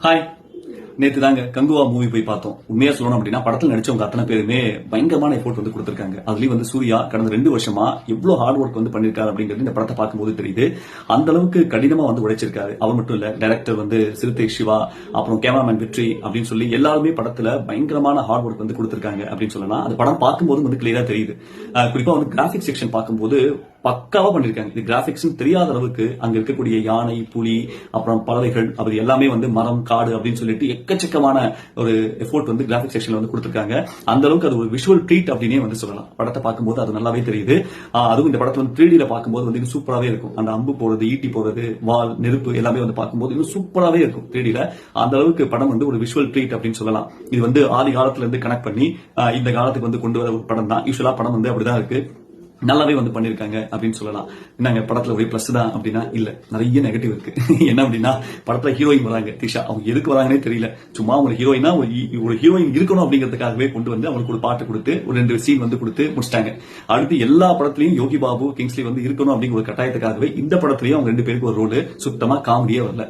Hi. நேத்து தாங்க Kanguva movie போய் பார்த்தோம். உண்மையா சொல்லணும் அப்படின்னா படத்துல நடிச்சவங்க அத்தனை பேருமே பயங்கரமான எஃபோர்ட் வந்து கொடுத்திருக்காங்க. அதுலயும் வந்து சூர்யா கடந்த 2 வருஷமா எவ்வளவு ஹார்ட் ஒர்க் வந்து பண்ணிருக்காரு அப்படிங்கிறது இந்த படத்தை பார்க்கும்போது தெரியுது. அந்த அளவுக்கு கடினமா வந்து உழைச்சிருக்காரு. அவர் மட்டும் இல்ல, டைரக்டர் வந்து சிறுத்தை சிவா, அப்புறம் கேமராமேன் வெற்றி அப்படின்னு சொல்லி எல்லாருமே படத்துல பயங்கரமான ஹார்ட் ஒர்க் வந்து கொடுத்திருக்காங்க அப்படின்னு சொல்லலாம். அந்த படம் பார்க்கும்போது வந்து கிளியரா தெரியுது. குறிப்பா வந்து கிராபிக்ஸ் செக்ஷன் பார்க்கும்போது பக்காவா பண்ணிருக்காங்க. இது கிராபிக்ஸ் தெரியாத அளவுக்கு அங்க இருக்கக்கூடிய யானை, புலி, அப்புறம் பறவைகள், அது எல்லாமே வந்து மரம், காடு அப்படின்னு சொல்லிட்டு எக்கச்சக்கமான ஒரு எஃபோர்ட் வந்து கிராபிக் செக்ஷன்ல வந்து கொடுத்திருக்காங்க. அந்த அளவுக்கு அது ஒரு விஷுவல் ட்ரீட் அப்படின்னே வந்து சொல்லலாம். படத்தை பார்க்கும்போது அது நல்லாவே தெரியுது. அதுவும் இந்த படத்தை வந்து 3D பார்க்கும்போது வந்து சூப்பராகவே இருக்கும். அந்த அம்பு போறது, ஈட்டி போறது, வால், நெருப்பு எல்லாமே வந்து பார்க்கும்போது இன்னும் சூப்பராகவே இருக்கும் 3D. அந்த அளவுக்கு படம் வந்து ஒரு விஷுவல் ட்ரீட் அப்படின்னு சொல்லலாம். இது வந்து ஆதி காலத்துல இருந்து கனெக்ட் பண்ணி இந்த காலத்துக்கு வந்து கொண்டு வர ஒரு படம் தான். யூஸ்வலா படம் வந்து அப்படிதான் இருக்கு. நல்லாவே வந்து பண்ணிருக்காங்க அப்படின்னு சொல்லலாம். என்னங்க படத்துல ஒரே பிளஸ் தான் அப்படின்னா இல்ல, நிறைய நெகட்டிவ் இருக்கு. என்ன அப்படின்னா படத்துல ஹீரோயின் வராங்க, திஷா. அவங்க எதுக்கு வராங்கன்னே தெரியல. சும்மா ஒரு ஹீரோயினா ஒரு ஹீரோயின் இருக்கணும் அப்படிங்கிறதுக்காகவே கொண்டு வந்து அவங்களுக்கு ஒரு பாட்டு கொடுத்து ஒரு 2 சீன் வந்து கொடுத்து முடிச்சிட்டாங்க. அடுத்து எல்லா படத்துலயும் யோகி பாபு, கிங்ஸ்லி வந்து இருக்கணும் அப்படிங்கிற ஒரு கட்டாயத்துக்காகவே இந்த படத்துலயும் அவங்க 2 பேருக்கு ஒரு ரோல் சுத்தமா காமெடியே வரல.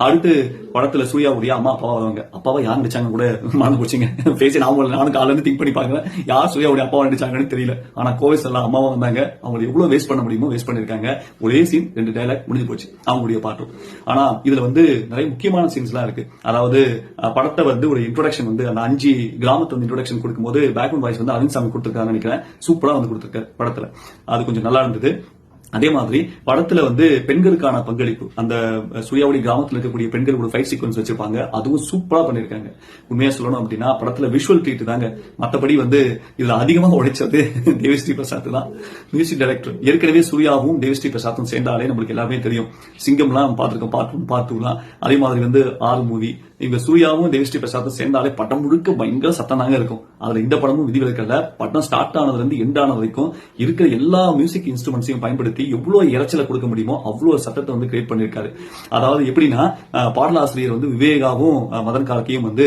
அடுத்து படத்துல சூர்யாவுடைய அம்மா அப்பாவா வருவாங்க. அப்பாவா யார் நடிச்சாங்க கூட மறந்து போச்சுங்க. பேசி நானும் காலையில இருந்து திங்க் பண்ணி பாக்குறேன், யார் சூர்யாவுடைய அப்பாவா நடிச்சாங்கன்னு தெரியல. ஆனா கோவிஸ் எல்லாம் அம்மாவா வந்தாங்க. அவங்க எவ்வளவு வேஸ்ட் பண்ண முடியுமோ வேஸ்ட் பண்ணிருக்காங்க. ஒரே சீன் 2 டயலாக் முடிஞ்சு போச்சு அவங்களுடைய பாட்டும். ஆனா இதுல வந்து நிறைய முக்கியமான சீன்ஸ் எல்லாம் இருக்கு. அதாவது படத்தை வந்து ஒரு இன்ட்ரோடக்ஷன் வந்து அந்த 5 கிராமத்து வந்து இன்ட்ரோடக்ஷன் கொடுக்கும்போது பேக்ரவுண்ட் வாய்ஸ் வந்து அரவிந்த் சாமி கொடுத்திருக்காருன்னு நினைக்கிறேன். சூப்பரா வந்து கொடுத்திருக்காரு படத்துல. அது கொஞ்சம் நல்லா இருந்தது. அதே மாதிரி படத்துல வந்து பெண்களுக்கான பங்களிப்பு, அந்த சூர்யாவுடைய கிராமத்தில் இருக்கக்கூடிய பெண்களோட ஃபைட் சீக்வன்ஸ் வச்சிருப்பாங்க. அதுவும் சூப்பரா பண்ணிருக்காங்க. உண்மையா சொல்லணும் அப்படின்னா படத்துல விஷுவல் ட்ரீட் தாங்க. மற்றபடி வந்து இதுல அதிகமாக உழைச்சது தேவிஸ்ரீ பிரசாத் தான், மியூசிக் டைரக்டர். ஏற்கனவே சூர்யாவும் தேவிஸ்ரீ பிரசாத்தும் சேர்ந்தாலே நம்மளுக்கு எல்லாமே தெரியும். சிங்கம்லாம் பார்த்திருக்கோம், பார்ட் 1 பார்ட் 2. அதே மாதிரி வந்து 6 மூவி. இங்க சூர்யாவும் தேவிஸ்ரீ பிரசாத்தும் சேர்ந்தாலே படம் முழுக்க பயங்கர சத்தம் தாங்க இருக்கும். அதுல இந்த படமும் விதிவிலக்கல்ல. படம் ஸ்டார்ட் ஆனதுல இருந்து எண்ட் ஆன வரைக்கும் இருக்கிற எல்லா மியூசிக் இன்ஸ்ட்ருமெண்ட்ஸையும் பயன்படுத்தி எவ்வளவு இறைச்சலை கொடுக்க முடியுமோ அவ்வளவு சத்தத்தை வந்து கிரியேட் பண்ணிருக்காரு. அதாவது எப்படின்னா பாடலாசிரியர் வந்து விவேகாவும் மதன் கார்கியும் வந்து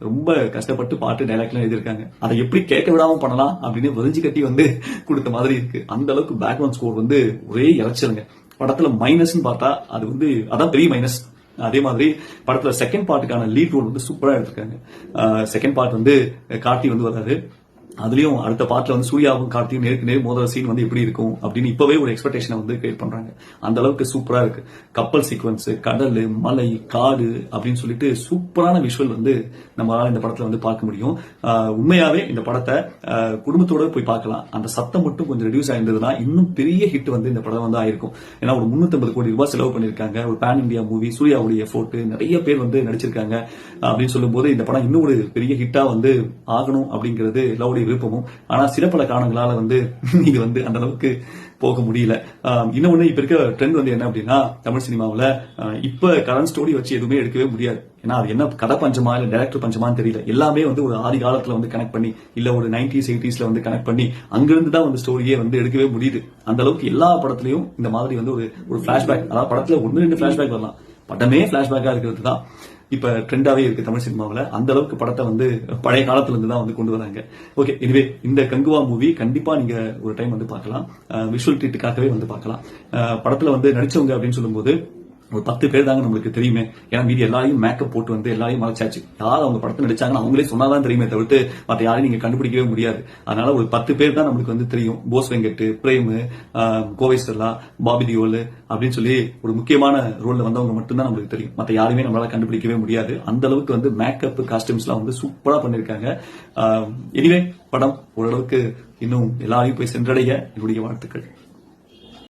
ரொம்ப கஷ்டப்பட்டு பாட்டு டைலாக்லாம் எழுதியிருக்காங்க. அதை எப்படி கேட்க விடாம பண்ணலாம் அப்படின்னு வரிஞ்சு கட்டி வந்து கொடுத்த மாதிரி இருக்கு. அந்த அளவுக்கு பேக்ரவுண்ட் ஸ்கோர் வந்து ஒரே இறைச்சலுங்க. படத்துல மைனஸ் பார்த்தா அது வந்து அதான் பெரிய மைனஸ். அதே மாதிரி படத்துல செகண்ட் பார்ட்டுக்கான லீட் ரோல் வந்து சூப்பரா எடுத்திருக்காங்க. செகண்ட் பார்ட் வந்து கார்த்தி வந்து வராரு. அதுலயும் அடுத்த பார்ட்ல வந்து சூர்யாவும் கார்த்தியும் நேருக்கு நேர் மோதல் சீன் வந்து எப்படி இருக்கும் அப்படின்னு இப்பவே ஒரு எக்ஸ்பெக்டேஷனை வந்து கிரியேட் பண்றாங்க. அந்த அளவுக்கு சூப்பரா இருக்கு. கப்பல் சீக்வன்ஸ், கடல், மலை, காடு அப்படின்னு சொல்லிட்டு சூப்பரான விஷுவல் வந்து நம்மளால இந்த படத்துல வந்து பார்க்க முடியும். உண்மையாவே இந்த படத்தை குடும்பத்தோட போய் பார்க்கலாம். அந்த சத்தம் மட்டும் கொஞ்சம் ரெடியூஸ் ஆயிருந்ததுன்னா இன்னும் பெரிய ஹிட் வந்து இந்த படம் வந்து ஆயிருக்கும். ஏன்னா ஒரு 350 கோடி ரூபாய் செலவு பண்ணிருக்காங்க. ஒரு பேன் இந்தியா மூவி, சூர்யாவுடைய எஃபோர்ட், நிறைய பேர் வந்து நடிச்சிருக்காங்க அப்படின்னு சொல்லும் போது இந்த படம் இன்னும் ஒரு பெரிய ஹிட்டா வந்து ஆகணும் அப்படிங்கிறது எல்லாருடைய விருப்பமும். ஆனா சில பல காரணங்களால வந்து இது வந்து அந்த அளவுக்கு போக முடியல. இன்னொன்னு இப்ப இருக்க ட்ரெண்ட் வந்து என்ன அப்படின்னா தமிழ் சினிமாவில் இப்ப கரண்ட் ஸ்டோரி வச்சு எதுவுமே எடுக்கவே முடியாது. ஏன்னா அது என்ன கதை பஞ்சமா இல்ல டைரக்டர் பஞ்சமான்னு தெரியல. எல்லாமே வந்து ஒரு ஆதி காலத்துல வந்து கனெக்ட் பண்ணி இல்ல ஒரு 90s 80s வந்து கனெக்ட் பண்ணி அங்கிருந்து தான் வந்து ஸ்டோரியே வந்து எடுக்கவே முடியுது. அந்த அளவுக்கு எல்லா படத்துலயும் இந்த மாதிரி வந்து ஒரு பிளாஷ்பேக், அதாவது படத்துல 1-2 பிளாஷ்பேக் வரலாம், படமே பிளாஷ்பேக்கா இருக்கிறது தான் இப்ப ட்ரெண்டாவே இருக்கு தமிழ் சினிமாவில். அந்த அளவுக்கு படத்தை வந்து பழைய காலத்துல இருந்து தான் வந்து கொண்டு வராங்க. ஓகே, இதுவே இந்த கங்குவா மூவி கண்டிப்பா நீங்க ஒரு டைம் வந்து பார்க்கலாம். விஷுவல் ட்ரீட்டுக்காகவே வந்து பார்க்கலாம். படத்துல வந்து நடிச்சவங்க அப்படின்னு சொல்லும்போது ஒரு 10 பேர் தாங்க நம்மளுக்கு தெரியுமே. ஏன்னா மீதி எல்லாரையும் மேக்கப் போட்டு வந்து எல்லாரையும் மறைச்சாச்சு. யார் அவங்க படத்தில் நடிச்சாங்கன்னு அவங்களே சொன்னாதான் தெரியுமே தவிர்த்து மற்ற யாரையும் நீங்க கண்டுபிடிக்கவே முடியாது. அதனால ஒரு 10 பேர் தான் நம்மளுக்கு வந்து தெரியும். போஸ் வெங்கட், பிரேம், கோவை ஸ்டெல்லா, பாபி தியோல் அப்படின்னு சொல்லி ஒரு முக்கியமான ரோல்ல வந்தவங்க மட்டும்தான் நம்மளுக்கு தெரியும். மற்ற யாருமே நம்மளால கண்டுபிடிக்கவே முடியாது. அந்த அளவுக்கு வந்து மேக்கப், காஸ்டியூம்ஸ் எல்லாம் வந்து சூப்பரா பண்ணிருக்காங்க. எனிவே படம் ஓரளவுக்கு இன்னும் எல்லாரையும் போய் சென்றடைய என்னுடைய வாழ்த்துக்கள்.